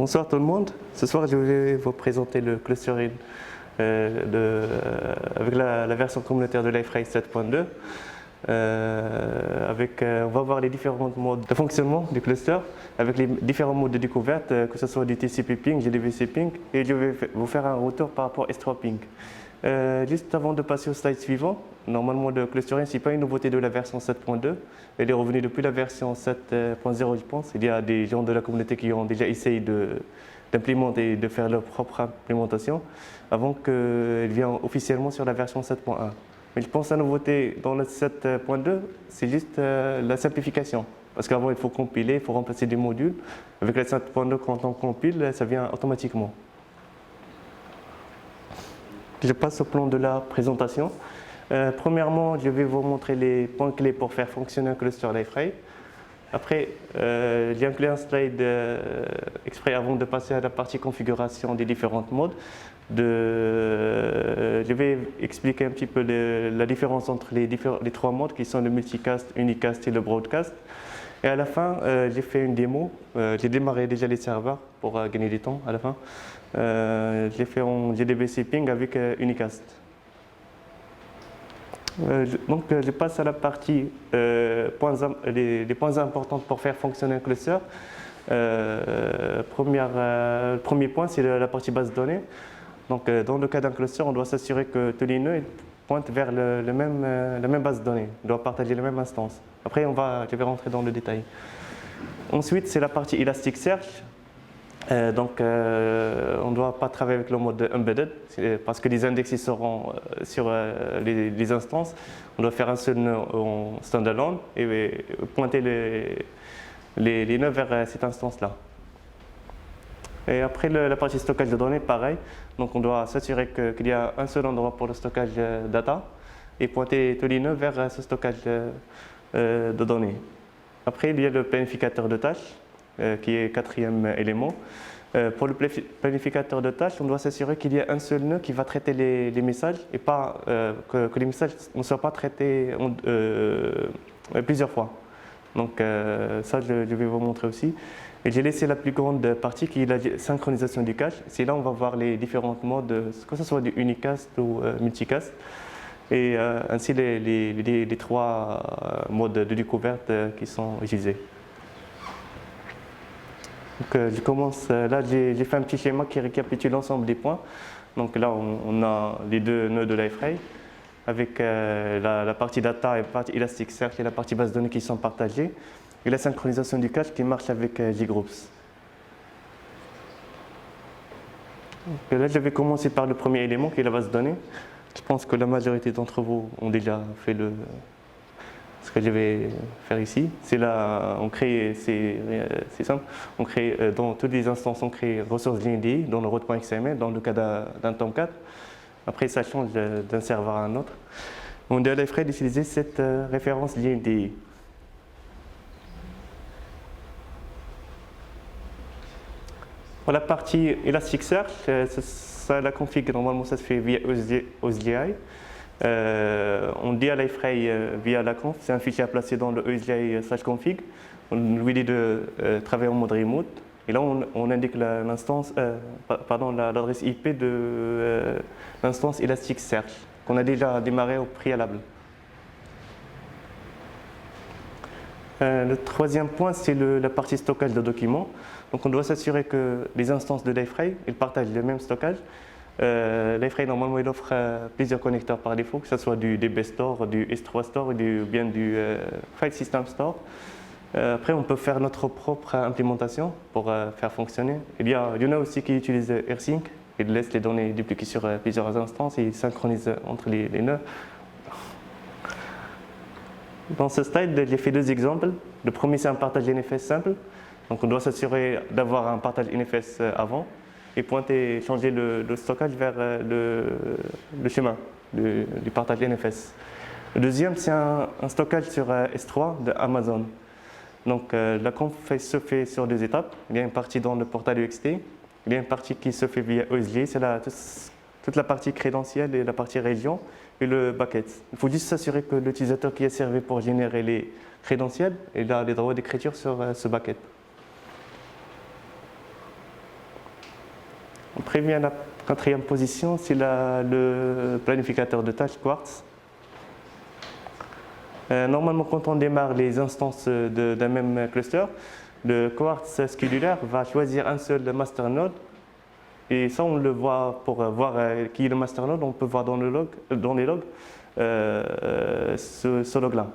Bonsoir tout le monde. Ce soir, je vais vous présenter le clustering avec la version communautaire de Liferay 7.2. On va voir les différents modes de fonctionnement du cluster avec les différents modes de découverte, que ce soit du TCP ping, GDVC ping, et je vais vous faire un retour par rapport à S3 ping. Juste avant de passer au slide suivant, normalement le clustering, ce n'est pas une nouveauté de la version 7.2, elle est revenue depuis la version 7.0 je pense. Il y a des gens de la communauté qui ont déjà essayé d'implémenter et de faire leur propre implémentation avant qu'elle vienne officiellement sur la version 7.1. Mais je pense que la nouveauté dans le 7.2, c'est juste la simplification. Parce qu'avant, il faut compiler, il faut remplacer des modules. Avec le 7.2, quand on compile, ça vient automatiquement. Je passe au plan de la présentation. Premièrement, je vais vous montrer les points clés pour faire fonctionner un cluster Liferay. Après, j'ai inclus un slide exprès avant de passer à la partie configuration des différents modes. Je vais expliquer un petit peu la différence entre les trois modes qui sont le multicast, unicast et le broadcast. Et à la fin, j'ai fait une démo. J'ai démarré déjà les serveurs pour gagner du temps à la fin. J'ai fait en GDVC ping avec unicast. Donc je passe à la partie les points importants pour faire fonctionner un cluster. Le premier point, c'est la partie base de données. Donc dans le cas d'un cluster, on doit s'assurer que tous les nœuds pointent vers la même base de données. On doit partager la même instance. Après, je vais rentrer dans le détail. Ensuite, c'est la partie Elasticsearch. On ne doit pas travailler avec le mode embedded parce que les index seront sur les instances. On doit faire un seul nœud en standalone et pointer les nœuds vers cette instance-là. Et après la partie stockage de données, pareil. Donc on doit s'assurer qu'il y a un seul endroit pour le stockage data et pointer tous les nœuds vers ce stockage de données. Après, il y a le planificateur de tâches. Qui est le quatrième élément. Pour le planificateur de tâches, on doit s'assurer qu'il y a un seul nœud qui va traiter les messages et pas que les messages ne soient pas traités plusieurs fois. Donc ça, je vais vous montrer aussi. Et j'ai laissé la plus grande partie qui est la synchronisation du cache. C'est là où on va voir les différents modes, que ce soit du unicast ou multicast. Et ainsi les trois modes de découverte qui sont utilisés. Donc, je commence, là j'ai fait un petit schéma qui récapitule l'ensemble des points. Donc là on a les deux nœuds de Liferay avec la partie data et la partie Elasticsearch et la partie base de données qui sont partagées et la synchronisation du cache qui marche avec JGroups. Donc, là je vais commencer par le premier élément qui est la base de données. Je pense que la majorité d'entre vous ont déjà fait ce que je vais faire ici. C'est là, c'est simple, on crée dans toutes les instances, on crée ressources LINDI dans le route.xml dans le cas d'un Tomcat. Après, ça change d'un serveur à un autre. On est à Liferay d'utiliser cette référence LINDI. Pour la partie Elasticsearch, ça la config, normalement ça se fait via OSGI. On dit à Liferay via la conf, c'est un fichier à placer dans le OSGI/config. On lui dit de travailler en mode remote. Et là, on indique l'adresse IP de l'instance Elasticsearch qu'on a déjà démarré au préalable. Le troisième point, c'est la partie stockage de documents. Donc on doit s'assurer que les instances de Liferay partagent le même stockage. Liferay, normalement, il offre plusieurs connecteurs par défaut, que ce soit du DB Store, du S3 Store ou bien du File System Store. Après, on peut faire notre propre implémentation pour faire fonctionner. Il y en a aussi qui utilisent AirSync. Ils laissent les données dupliquées sur plusieurs instances et ils synchronisent entre les nœuds. Dans ce slide, j'ai fait deux exemples. Le premier, c'est un partage NFS simple. Donc, on doit s'assurer d'avoir un partage NFS avant et changer le stockage vers le chemin du partage NFS. Le deuxième, c'est un stockage sur S3 d'Amazon. Donc la conf se fait sur deux étapes. Il y a une partie dans le portail UXT, il y a une partie qui se fait via OSGI, c'est toute la partie crédentielle et la partie région et le bucket. Il faut juste s'assurer que l'utilisateur qui est servi pour générer les crédentiels, il a les droits d'écriture sur ce bucket. Après vient la quatrième position, c'est le planificateur de tâches Quartz. Normalement, quand on démarre les instances d'un même cluster, le Quartz Schedulaire va choisir un seul master node. Et ça, on le voit pour voir qui est le master node, on peut voir dans les logs ce log-là.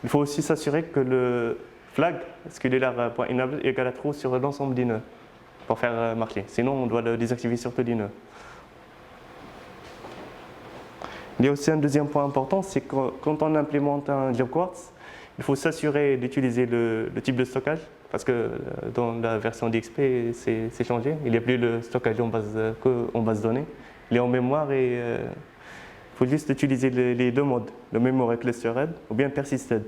Il faut aussi s'assurer que le flag schedulaire.enable est égal à true sur l'ensemble des nœuds pour faire marcher. Sinon, on doit le désactiver sur tous les nœuds. Il y a aussi un deuxième point important, c'est que quand on implémente un job Quartz, il faut s'assurer d'utiliser le type de stockage, parce que dans la version d'XP, c'est changé. Il n'y a plus le stockage en base de données. Il est en mémoire et il faut juste utiliser les deux modes, le memory clustered ou bien persisted.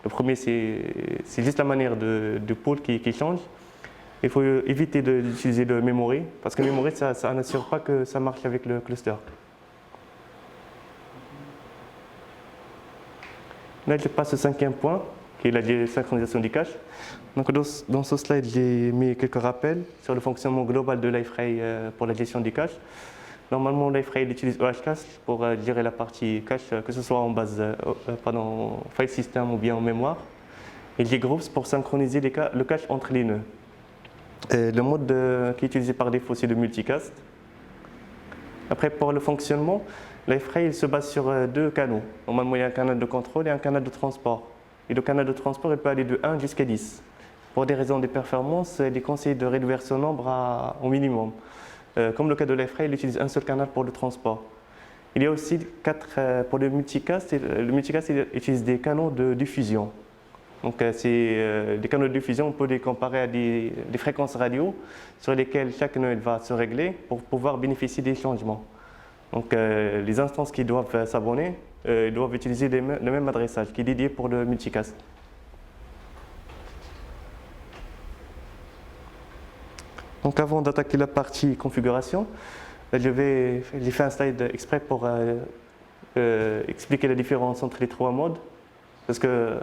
Le premier, c'est juste la manière du pool qui change. Il faut éviter d'utiliser le memory, parce que le memory, ça n'assure pas que ça marche avec le cluster. Là, je passe au cinquième point, qui est la synchronisation du cache. Donc, dans ce slide, j'ai mis quelques rappels sur le fonctionnement global de Liferay pour la gestion du cache. Normalement, Liferay utilise OHCast pour gérer la partie cache, que ce soit en file system ou bien en mémoire. Et JGroups pour synchroniser le cache entre les nœuds. Le mode qui est utilisé par défaut, c'est le multicast. Après, pour le fonctionnement, Liferay se base sur deux canaux. Normalement, il y a un canal de contrôle et un canal de transport. Et le canal de transport, il peut aller de 1 jusqu'à 10. Pour des raisons de performance, il est conseillé de réduire ce nombre au minimum. Comme le cas de Liferay, il utilise un seul canal pour le transport. Il y a aussi pour le multicast. Le multicast il utilise des canaux de diffusion. Donc, des canaux de diffusion, on peut les comparer à des fréquences radio sur lesquelles chaque nœud va se régler pour pouvoir bénéficier des changements. Donc, les instances qui doivent s'abonner doivent utiliser le même adressage qui est dédié pour le multicast. Donc, avant d'attaquer la partie configuration, j'ai fait un slide exprès pour expliquer la différence entre les trois modes. Parce que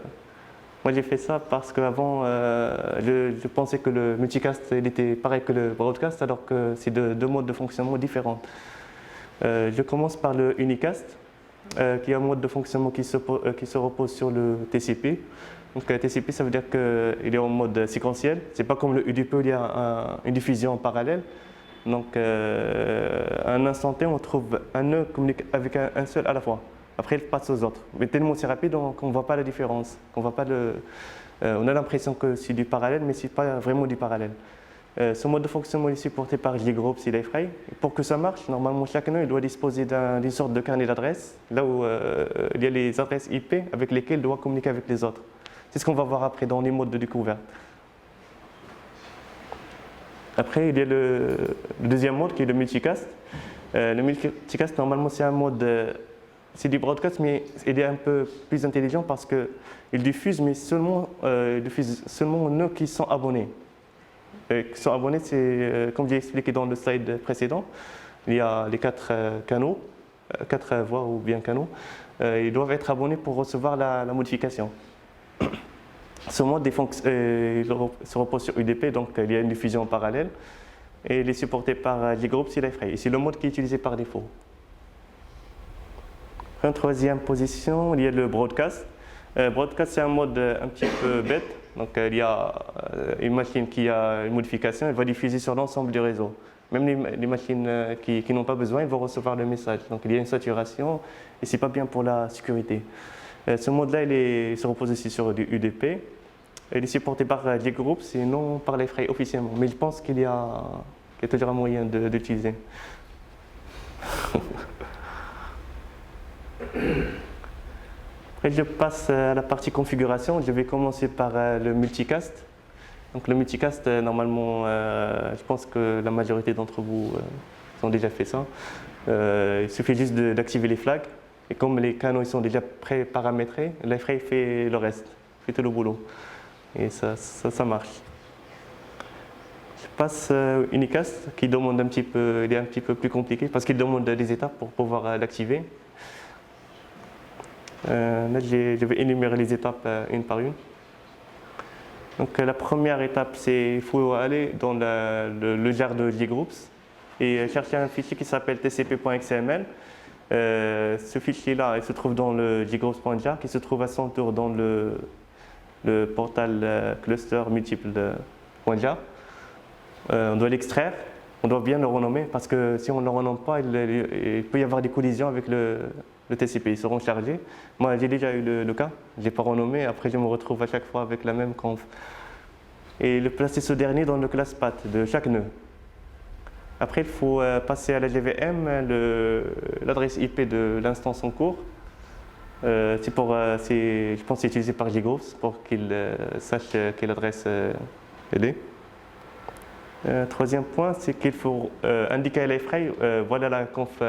moi, j'ai fait ça parce qu'avant, je pensais que le multicast il était pareil que le broadcast, alors que c'est deux modes de fonctionnement différents. Je commence par le unicast, qui est un mode de fonctionnement qui se repose sur le TCP. Donc, TCP, ça veut dire qu'il est en mode séquentiel. Ce n'est pas comme le UDP où il y a une diffusion en parallèle. Donc, à un instant T, on trouve un nœud communique avec un seul à la fois. Après, il passe aux autres. Mais tellement c'est rapide qu'on ne voit pas la différence. On a l'impression que c'est du parallèle, mais ce n'est pas vraiment du parallèle. Ce mode de fonctionnement est supporté par JGroups et Liferay. Pour que ça marche, normalement, chaque nœud doit disposer d'une sorte de carnet d'adresses, là où il y a les adresses IP avec lesquelles il doit communiquer avec les autres. C'est ce qu'on va voir après dans les modes de découverte. Après, il y a le deuxième mode qui est le multicast. Le multicast, normalement, c'est un mode, c'est du broadcast, mais il est un peu plus intelligent parce qu'il diffuse, mais seulement aux nœuds qui sont abonnés. Qui sont abonnés, c'est comme j'ai expliqué dans le slide précédent, il y a les 4 canaux, 4 voies ou bien canaux. Ils doivent être abonnés pour recevoir la modification. Ce mode il se repose sur UDP, donc il y a une diffusion en parallèle et il est supporté par JGroups et Liferay. Et c'est le mode qui est utilisé par défaut. En troisième position, il y a le broadcast. Broadcast, c'est un mode un petit peu bête. Donc, il y a une machine qui a une modification, elle va diffuser sur l'ensemble du réseau. Même les machines qui n'ont pas besoin, ils vont recevoir le message. Donc, il y a une saturation et ce n'est pas bien pour la sécurité. Ce mode-là, il se repose aussi sur du UDP. Il est supporté par JGroups et non par Liferay officiellement. Mais je pense qu'il y a toujours un moyen d'utiliser. Après, je passe à la partie configuration. Je vais commencer par le multicast. Donc, le multicast, normalement, je pense que la majorité d'entre vous ont déjà fait ça. Il suffit juste d'activer les flags. Et comme les canaux ils sont déjà pré-paramétrés, Liferay fait le reste, fait tout le boulot. Et ça marche. Je passe au unicast qui demande il est un petit peu plus compliqué parce qu'il demande des étapes pour pouvoir l'activer. Là, je vais énumérer les étapes une par une. Donc, la première étape, c'est qu'il faut aller dans le jar de JGroups. et chercher un fichier qui s'appelle tcp.xml. Ce fichier-là, il se trouve dans le jgroups.jar, qui se trouve à son tour dans le portal cluster multiple.jar. On doit l'extraire, on doit bien le renommer, parce que si on ne le renomme pas, il peut y avoir des collisions avec le TCP, ils seront chargés. Moi, j'ai déjà eu le cas, je n'ai pas renommé, après je me retrouve à chaque fois avec la même conf. Et le placer ce dernier dans le class path de chaque nœud. Après, il faut passer à la JVM l'adresse IP de l'instance en cours. Je pense que c'est utilisé par jgroups pour qu'il sache quelle adresse elle est. Troisième point, c'est qu'il faut indiquer à l'iframe, voilà la conf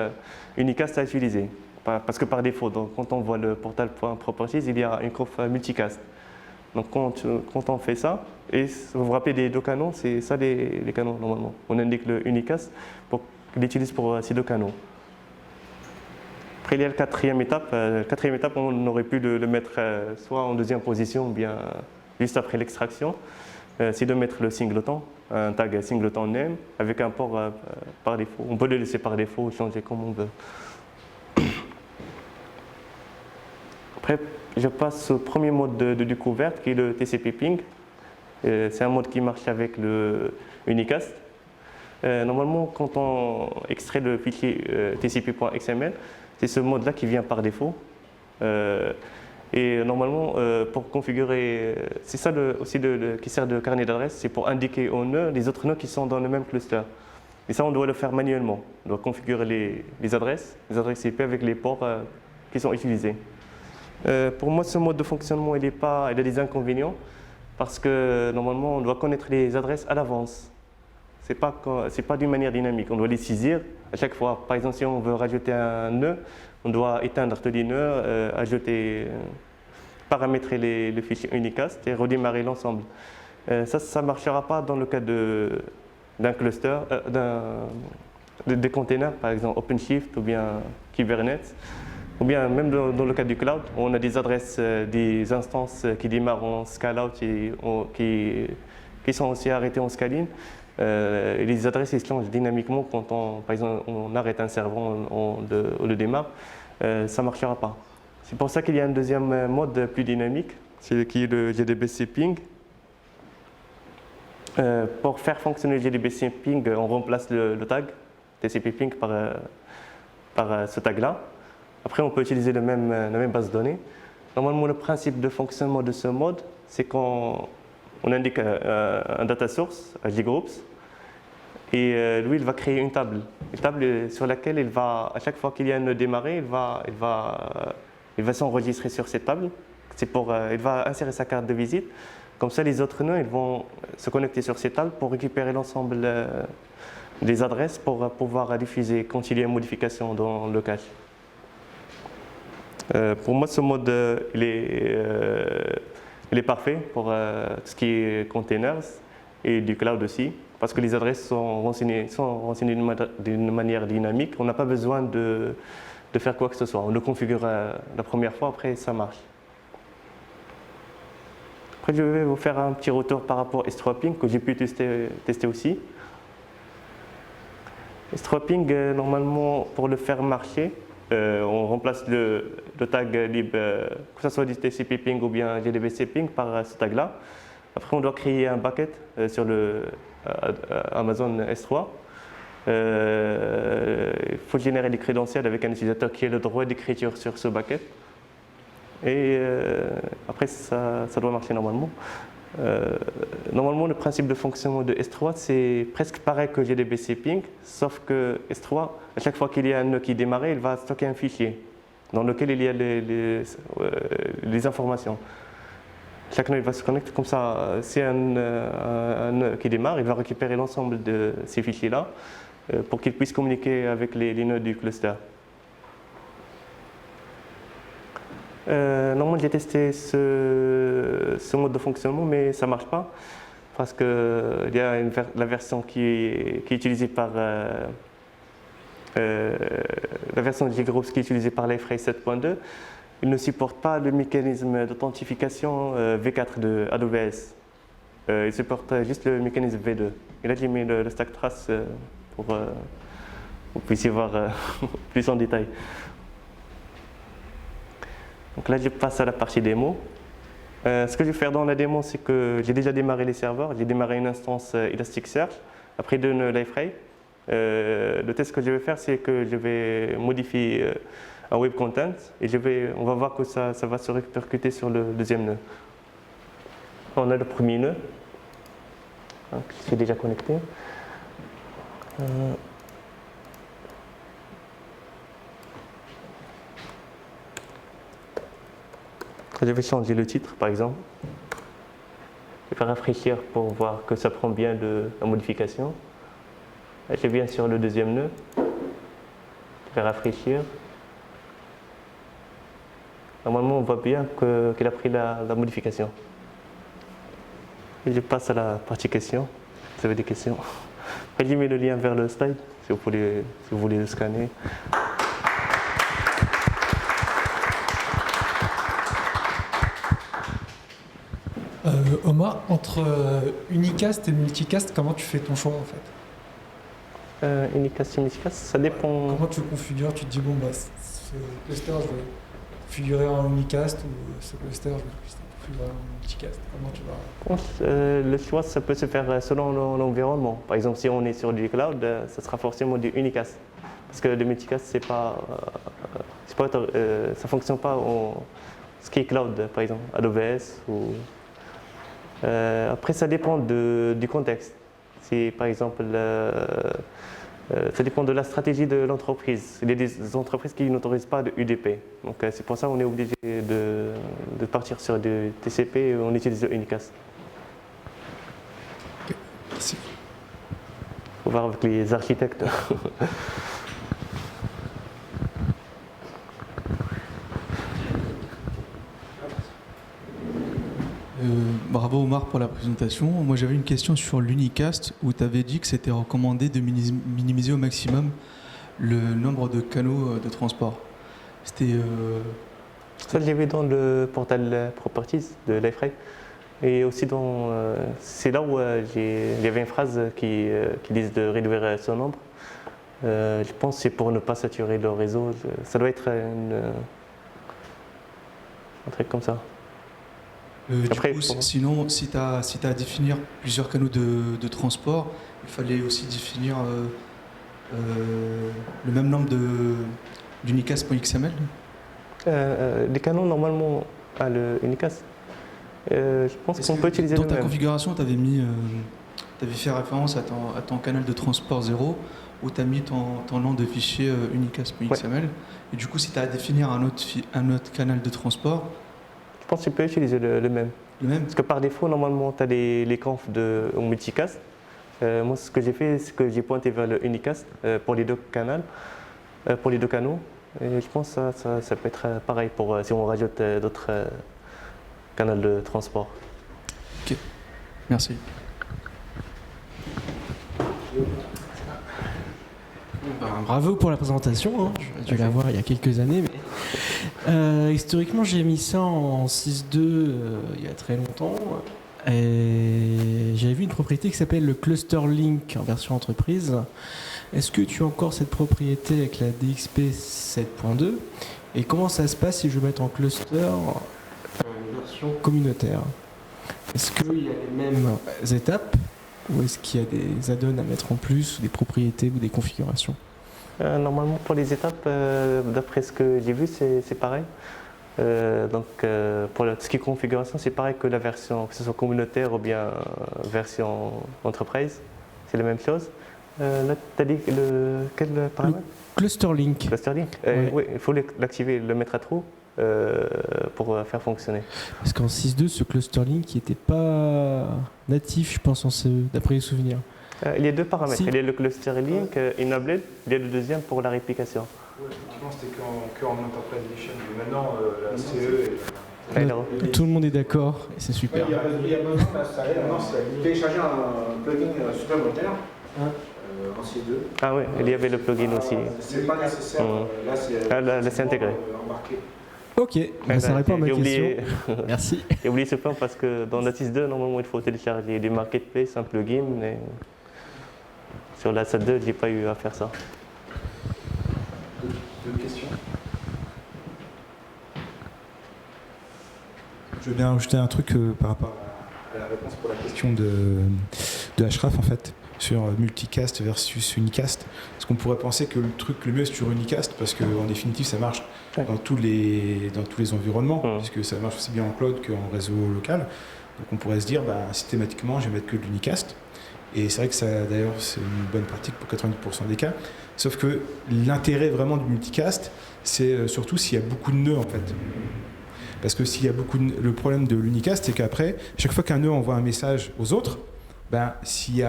unicast à utiliser. Parce que par défaut, donc, quand on voit le portal.properties, il y a une conf multicast. Donc quand on fait ça, et vous vous rappelez des deux canons, c'est ça les canons normalement. On indique le unicast pour qu'il l'utilise pour ces deux canaux. Après il y a la quatrième étape. Quatrième étape, on aurait pu le mettre soit en deuxième position ou bien juste après l'extraction. C'est de mettre le singleton, un tag singleton name avec un port par défaut. On peut le laisser par défaut ou changer comme on veut. Après, je passe au premier mode de découverte qui est le TCP ping. C'est un mode qui marche avec le unicast. Normalement, quand on extrait le fichier tcp.xml, c'est ce mode-là qui vient par défaut. Et normalement, pour configurer, c'est ça aussi qui sert de carnet d'adresse, c'est pour indiquer aux nœuds les autres nœuds qui sont dans le même cluster. Et ça, on doit le faire manuellement. On doit configurer les adresses IP avec les ports qui sont utilisés. Pour moi, ce mode de fonctionnement, il a des inconvénients parce que normalement, on doit connaître les adresses à l'avance. Ce n'est pas d'une manière dynamique. On doit les saisir à chaque fois. Par exemple, si on veut rajouter un nœud, on doit éteindre tous les nœuds, paramétrer le fichier unicast et redémarrer l'ensemble. Ça ne marchera pas dans le cas d'un cluster, des containers, par exemple OpenShift ou bien Kubernetes. Ou bien même dans le cas du cloud, on a des adresses, des instances qui démarrent en scale-out et qui sont aussi arrêtées en scale-in. Et les adresses se changent dynamiquement quand par exemple, on arrête un serveur, on le démarre. Ça ne marchera pas. C'est pour ça qu'il y a un deuxième mode plus dynamique, qui est le JDBC ping. Pour faire fonctionner le JDBC ping, on remplace le tag TCP ping par ce tag-là. Après, on peut utiliser la même base de données. Normalement, le principe de fonctionnement de ce mode, c'est qu'on indique un data source à jgroups et lui, il va créer une table sur laquelle à chaque fois qu'il y a un nœud démarré, il va s'enregistrer sur cette table. Il va insérer sa carte de visite. Comme ça, les autres nœuds, ils vont se connecter sur cette table pour récupérer l'ensemble des adresses pour pouvoir diffuser quand il y a une modification dans le cache. Pour moi, ce mode, il est parfait pour tout ce qui est containers et du cloud aussi, parce que les adresses sont renseignées d'une manière dynamique. On n'a pas besoin de faire quoi que ce soit. On le configure la première fois, après ça marche. Après, je vais vous faire un petit retour par rapport à S3 Ping que j'ai pu tester aussi. S3 Ping, normalement, pour le faire marcher, on remplace le tag lib, que ce soit du TCP ping ou bien JDBC ping par ce tag-là. Après, on doit créer un bucket sur le Amazon S3. Il faut générer des crédentiels avec un utilisateur qui a le droit d'écriture sur ce bucket. Et après, ça doit marcher normalement. Normalement, le principe de fonctionnement de S3, c'est presque pareil que JDBC ping, sauf que S3, à chaque fois qu'il y a un nœud qui démarre, il va stocker un fichier dans lequel il y a les informations. Chaque nœud il va se connecter comme ça. Si un nœud qui démarre, il va récupérer l'ensemble de ces fichiers-là pour qu'il puisse communiquer avec les nœuds du cluster. Normalement, j'ai testé ce mode de fonctionnement, mais ça ne marche pas parce qu'il y a la version qui est utilisée par la version de jgroups qui est utilisée par l'iframe 7.2. Il ne supporte pas le mécanisme d'authentification V4 de AWS. Il supporte juste le mécanisme V2. Et là, j'ai mis le stack trace pour que vous puissiez voir plus en détail. Donc là, je passe à la partie démo. Ce que je vais faire dans la démo, c'est que j'ai déjà démarré les serveurs. J'ai démarré une instance Elasticsearch, après une Liferay. Le test que je vais faire, c'est que je vais modifier un web content et on va voir que ça va se répercuter sur le deuxième nœud. On a le premier nœud, donc, je suis déjà connecté. Je vais changer le titre par exemple. Je vais rafraîchir pour voir que ça prend bien la modification. Je viens sur le deuxième nœud. Je vais rafraîchir. Normalement, on voit bien qu'il a pris la modification. Et je passe à la partie questions. Vous avez des questions? Après, je mets le lien vers le slide si vous voulez le scanner. Omar, entre unicast et multicast, comment tu fais ton choix en fait? Unicast et multicast, ça dépend. Comment tu le configures? Tu te dis, bon, bah, ce cluster, je vais configurer en unicast ou ce cluster, je vais configurer en multicast. Comment tu vas... Le choix, ça peut se faire selon l'environnement. Par exemple, si on est sur du cloud, ça sera forcément du unicast. Parce que le multicast, ça ne fonctionne pas en ce qui est cloud, par exemple, AWS ou. Après, ça dépend du contexte. Si, par exemple, ça dépend de la stratégie de l'entreprise. Il y a des entreprises qui n'autorisent pas de UDP. Donc, c'est pour ça qu'on est obligé de partir sur du TCP et on utilise le unicast. Ok, merci. Il faut voir avec les architectes. Bravo Omar pour la présentation. Moi j'avais une question sur l'unicast où tu avais dit que c'était recommandé de minimiser au maximum le nombre de canaux de transport. C'était... Ça, je l'ai vu dans le portal Properties de Liferay. Et aussi c'est là où il y avait une phrase qui disait de réduire ce nombre. Je pense que c'est pour ne pas saturer le réseau. Ça doit être un truc comme ça. Après, du coup, sinon, si tu as à définir plusieurs canaux de transport, il fallait aussi définir le même nombre d'unicast.xml. Les canaux, normalement, à l'unicast, je pense qu'on peut utiliser le même. Dans ta configuration, tu avais fait référence à ton canal de transport 0, où tu as mis ton nom de fichier unicast.xml. Ouais. Et du coup, si tu as à définir un autre canal de transport, je pense que tu peux utiliser le même. Le même. Parce que par défaut, normalement, tu as les confs au multicast. Moi, ce que j'ai fait, c'est que j'ai pointé vers le unicast pour les deux canaux. Et je pense que ça peut être pareil si on rajoute d'autres canaux de transport. Ok, merci. Bravo pour la présentation, hein. J'ai dû la voir il y a quelques années. Mais historiquement, j'ai mis ça en 6.2 il y a très longtemps. Et j'avais vu une propriété qui s'appelle le Cluster Link en version entreprise. Est-ce que tu as encore cette propriété avec la DXP 7.2? Et comment ça se passe si je veux mettre en cluster en version communautaire? Est-ce qu'il y a les mêmes étapes? Ou est-ce qu'il y a des add-ons à mettre en plus, ou des propriétés ou des configurations? Normalement, pour les étapes, d'après ce que j'ai vu, c'est pareil. Donc, pour ce qui est configuration, c'est pareil que la version, que ce soit communautaire ou bien version entreprise. C'est la même chose. Là, tu as dit quel paramètre? Cluster Link. Cluster Link. Ouais. Oui, il faut l'activer, le mettre à true pour faire fonctionner. Parce qu'en 6.2, ce Cluster Link n'était pas natif, je pense, d'après les souvenirs. Il y a deux paramètres. Si. Il y a le Cluster Link enabled, il y a le deuxième pour la réplication. Oui, effectivement, c'était qu'en Enterprise Edition. Mais maintenant, la CE est... Tout le monde est d'accord et c'est super. Oui, il y a besoin d'installer. Maintenant, c'est télécharger un plugin supplémentaire en C2. Ah oui, il y avait le plugin aussi. C'est pas nécessaire. Là, c'est intégré. Embarqué. Ok, ça répond à ma question. Merci. J'ai oublié ce point parce que dans Notice 2, normalement, il faut télécharger des marketplaces, un plugin. Et sur la salle 2, j'ai pas eu à faire ça. D'autres questions? Je veux bien ajouter un truc par rapport à la réponse pour la question de Ashraf en fait, sur multicast versus unicast. Parce qu'on pourrait penser que le truc le mieux c'est sur unicast, parce qu'en définitive ça marche dans tous les environnements, puisque ça marche aussi bien en cloud qu'en réseau local. Donc on pourrait se dire, systématiquement, je vais mettre que de l'unicast. Et c'est vrai que ça, d'ailleurs, c'est une bonne pratique pour 90% des cas. Sauf que l'intérêt vraiment du multicast, c'est surtout s'il y a beaucoup de nœuds en fait. Parce que s'il y a le problème de l'unicast, c'est qu'après, chaque fois qu'un nœud envoie un message aux autres, si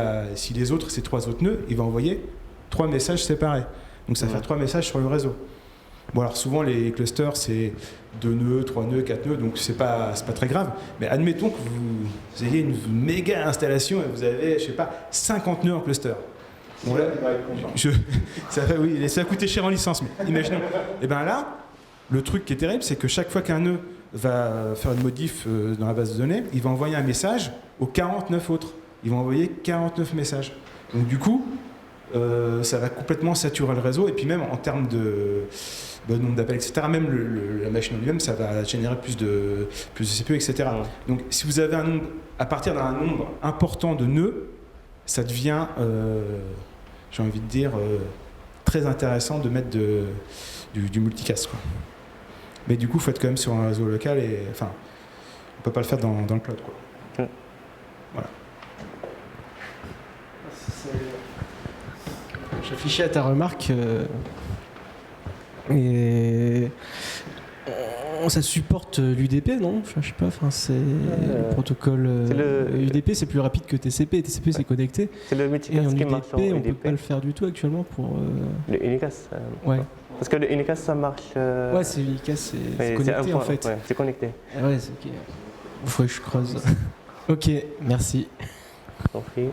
les autres, c'est 3 autres nœuds, il va envoyer 3 messages séparés. Donc ça fait 3 messages sur le réseau. Bon, alors souvent les clusters c'est 2 nœuds, 3 nœuds, 4 nœuds, donc c'est pas très grave. Mais admettons que vous ayez une méga installation et vous avez, je sais pas, 50 nœuds en cluster. Bon, là, ça va coûter cher en licence, mais imaginons. Et bien là, le truc qui est terrible, c'est que chaque fois qu'un nœud va faire une modif dans la base de données, il va envoyer un message aux 49 autres. Ils vont envoyer 49 messages. Donc du coup, ça va complètement saturer le réseau, et puis même en termes de nombre d'appels, etc., même la machine en lui-même, ça va générer plus de CPU, etc. Donc si vous avez à partir d'un nombre important de nœuds, ça devient, j'ai envie de dire, très intéressant de mettre du multicast, quoi. Mais du coup, il faut être quand même sur un réseau local, et enfin, on ne peut pas le faire dans le cloud, quoi. Voilà. Je réfléchis à ta remarque et ça supporte l'UDP, non? Enfin, je sais pas. Enfin, c'est le protocole UDP, c'est plus rapide que TCP. TCP, c'est connecté. C'est le Et multicast en qui marche en UDP, on UDP. peut pas le faire du tout actuellement pour. Le unicast. Ouais. Parce que le unicast ça marche. Ouais, c'est unicast, c'est connecté en fait. Ouais, c'est connecté. Ah ouais, c'est ok. Il faut que je creuse. Ok, merci. Compris.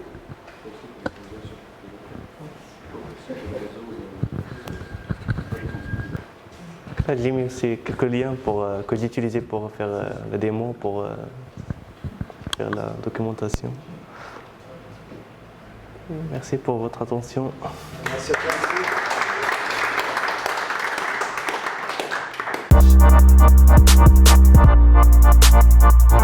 J'ai mis aussi quelques liens que j'ai utilisés pour faire la démo, pour faire la documentation. Merci pour votre attention. Merci à toi.